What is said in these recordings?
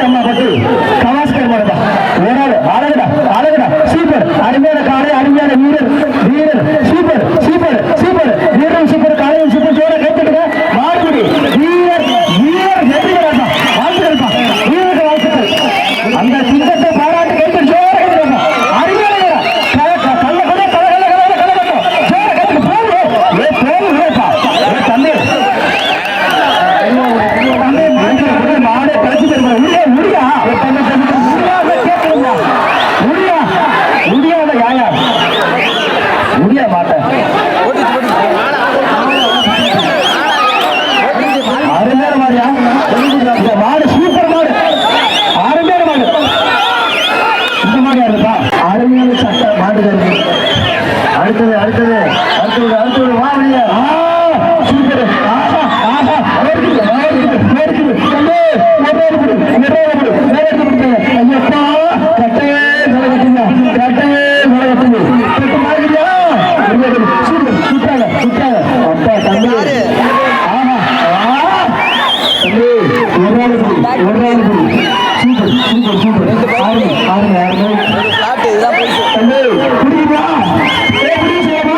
அம்மா பட்டு கவாஸ்கர் மாடுப்பா ஒரு ஆள் அழகுடா அழகுடா சூப்பர் அருமையான காலை அருமையான வீரர் வீரர் சூப்பர் சூப்பர் சூப்பர் வீரரும் சூப்பர் காலையும் சூப்பர் ஜோர கேட்டுடுங்க மாடுபடி வீரர் வீரர் வெற்றிகரப்பா வாழ்த்துக்கள்ப்பா வீரருக்கு வாழ்த்துக்கள் அந்த சிங்கத்தை பாராட்டு கேட்டு ஜோர கேட்டுடுங்க அருமையான கல்ல கூட கலகல்ல கலகல்ல கலகட்டும் ஜோர கேட்டு போடுப்பா தம்பி மாடே கழிச்சு தருமா முடியா முடியா முடியா முடியாத யாயா முடிய மாட்டேன் அருமையான மாதிரியா மாடு சூப்பர் மாடு அருமையான மாடு இந்த மாதிரி இருக்கா அருமையான சட்டை மாடு தருது அடுத்தது அடுத்தது அடுத்தது அடுத்தது வா முடியா சூப்பர் ஆஹா ஆஹா ஐயப்பா கட்டையே கலகட்டுங்க கட்டையே கலகட்டுங்க சுட்டாங்க சுட்டாங்க அப்பா தம்பி ஆஹா தம்பி ஒரு சூப்பர் சூப்பர் சூப்பர் ஆறுங்க ஆறுங்க ஆறுங்க தம்பி புரியுதா புரியுமா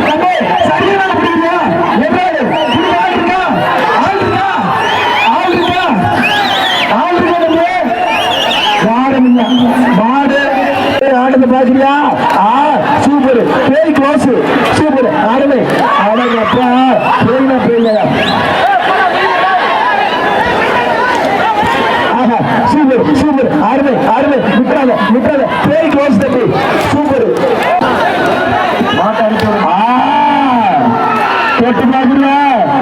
தம்பி சரியான புரியுதா மாடு ஆடுது பாக்குறியா சூப்பர் பேய் க்ளோஸ் சூப்பர் ஆடுமே ஆடுங்கப்பா பேய்னா பேய்யா ஆஹா சூப்பர் சூப்பர் ஆடுமே ஆடுமே விட்டுறாத விட்டுறாத பேய் க்ளோஸ் தம்பி சூப்பர் தொட்டு பாக்குறியா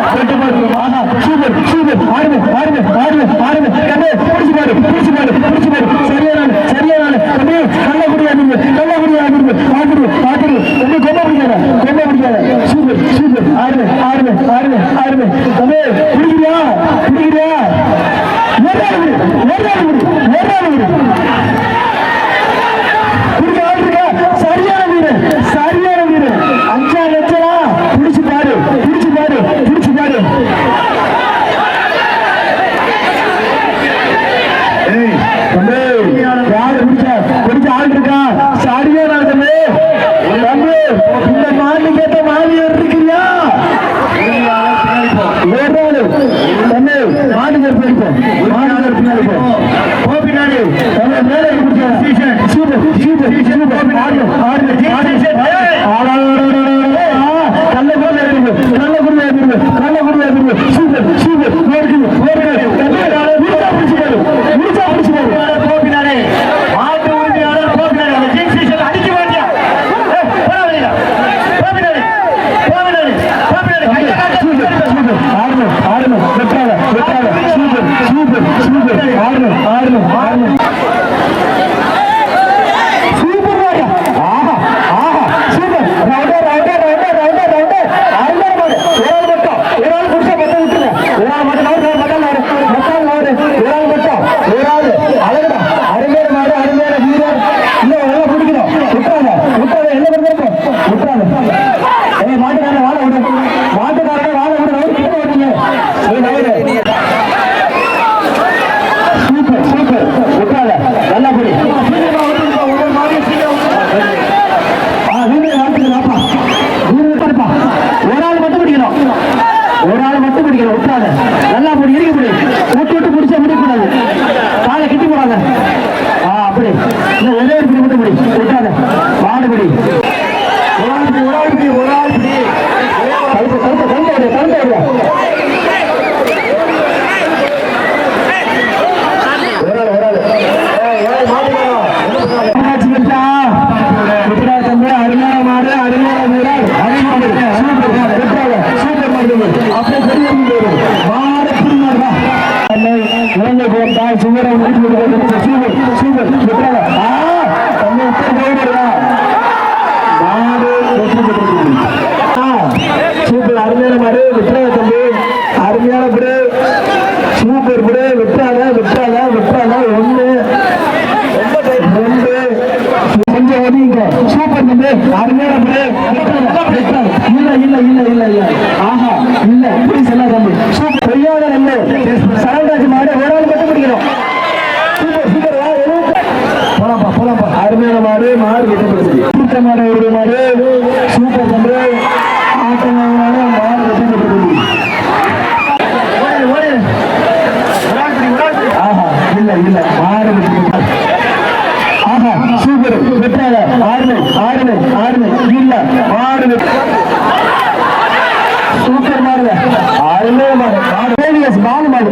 தொட்டு பாக்குறோம் ஆஹா சூப்பர் சூப்பர் ஆடுமே ஆடுமே ஆடுமே ஆடுமே கண்ணே பிடிச்சு பாரு பிடிச்சு பாரு பிடிச்சு பாரு சரியான சரியான தம்பி நல்ல முடியாது நல்ல முடியாது பாக்குது பாக்குது தம்பி கொம்ப பிடிக்காத சூப்பர் சூப்பர் ஆடுமே ஆடுமே ஆடுமே ஆடுமே தம்பி பிடிக்கிறியா பிடிக்கிறியா சரியான வீடு சரியான வீடு 5 லட்சம் பிடிச்சு பாரு பிடிச்சு பாரு பிடிச்சு பாரு பிடிச்ச ஆள் இருக்கா சரியான தம்பி தம்பி இந்த மாடு கேட்ட மாலியர் இருக்கிறியா தம்பி மாடு கருப்பிப்போம் மாடு கருப்பினாடி மேலே சூப்பர் சூப்பர் சூப்பர் கல்ல கூட நல்ல குருவே நல்ல குருவே சூப்பர் சூப்பர் முடிச்சா பிடிச்சு போப்பினாரே மாட்டு உரிமையாளர் போப்பினாரே அந்த ஜிங்ஸிஷன் அடிக்க வேண்டியா போப்பினாரே போப்பினாரே போப்பினாரே ஆடணும் ஆடணும் வெட்டாத வெட்டாத சூப்பர் சூப்பர் சூப்பர் ஆடணும் ஆடணும் ஆடணும் மாடு மாடு வெற்றி மாடு ஒரு மாடு சூப்பர் பண்ற ஆட்டமான மாடு வெற்றி பெற்றது. ஆஹா இல்ல இல்ல மாடு வெற்றி பெற்றது. ஆஹா சூப்பர் வெற்றாத ஆறுமை ஆறுமை ஆறுமை இல்ல மாடு சூப்பர் மாடு ஆறுமே மாடு மாடு பாலு மாடு